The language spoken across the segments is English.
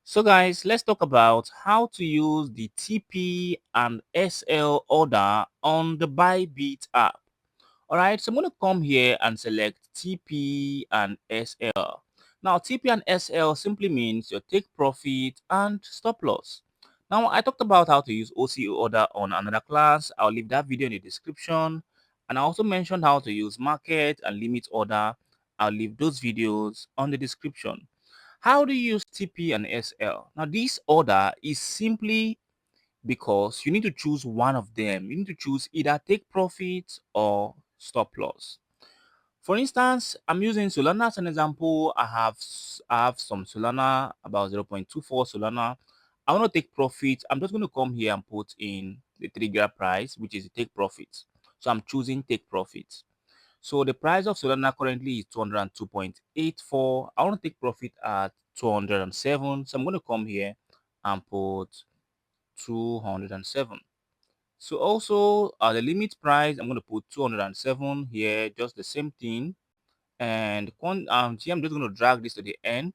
So guys, let's talk about how to use the TP and SL order on the Bybit app. Alright, so I'm going to come here and select TP and SL. Now, TP and SL simply means your take profit and stop loss. Now, I talked about how to use OCO order on another class. I'll leave that video in the description. And I also mentioned how to use market and limit order. I'll leave those videos on the description. How do you use TP and SL? Now, this order is simply because you need to choose one of them. You need to choose either take profit or stop loss. For instance, I'm using Solana as an example. I have some Solana, about 0.24 Solana. I want to take profit. I'm just going to come here and put in the trigger price, which is the take profit. So I'm choosing take profit. So the price of Solana currently is 202.84. I want to take profit at 207. So I'm going to come here and put 207. So also the limit price, I'm going to put 207 here, just the same thing. And here I'm just going to drag this to the end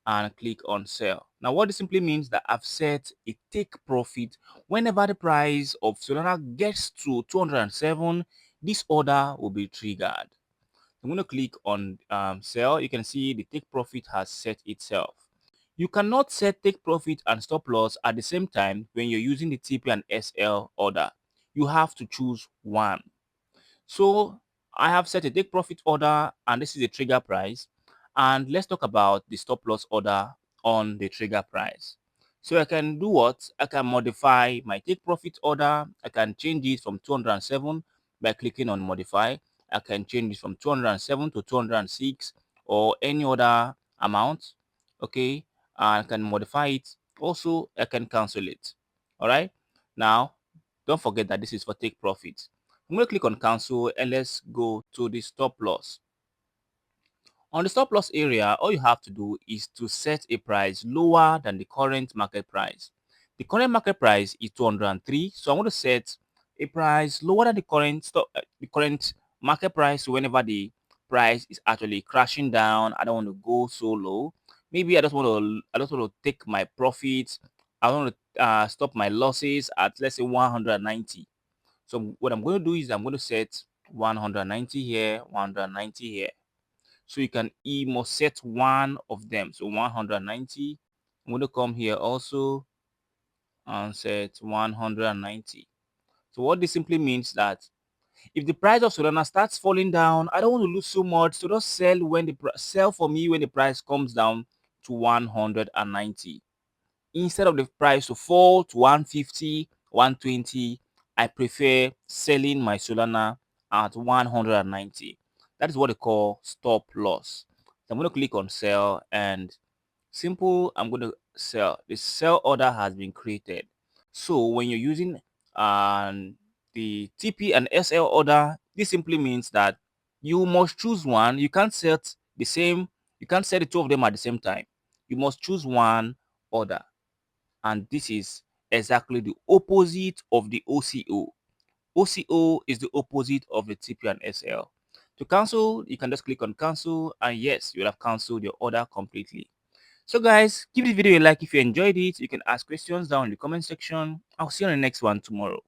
and click on sell. Now what this simply means that I've set a take profit whenever the price of Solana gets to 207. This order will be triggered. I'm going to click on sell. You can see the take profit has set itself. You cannot set take profit and stop loss at the same time when you're using the TP and SL order. You have to choose one. So I have set a take profit order and this is the trigger price. And let's talk about the stop loss order on the trigger price. So I can do what? I can modify my take profit order. I can change it from 207 by clicking on modify. I can change it from 207 to 206 or any other amount. Okay. I can modify it. Also, I can cancel it. All right. Now, don't forget that this is for take profit. I'm going to click on cancel and let's go to the stop loss. On the stop loss area, all you have to do is to set a price lower than the current market price. The current market price is 203, so I'm going to set a price lower than the current market price whenever the price is actually crashing down. I don't want to go so low. Maybe I just want to take my profits. I want to stop my losses at, let's say, 190. So what I'm going to do is I'm going to set 190 here, 190 here. So you must set one of them. So 190. I'm going to come here also and set 190. So what this simply means that if the price of Solana starts falling down, I don't want to lose so much. So just sell for me when the price comes down to 190. Instead of the price to fall to 150, 120, I prefer selling my Solana at 190. That is what they call stop loss. So I'm going to click on sell and simple, I'm going to sell. The sell order has been created. So when you're using the TP and SL order, this simply means that you must choose one. You can't set the two of them at the same time. You must choose one order. And this is exactly the opposite of the OCO. OCO is the opposite of the TP and SL. To cancel, you can just click on cancel, and yes, you'll have canceled your order completely. So guys, give this video a like if you enjoyed it. You can ask questions down in the comment section. I'll see you on the next one tomorrow.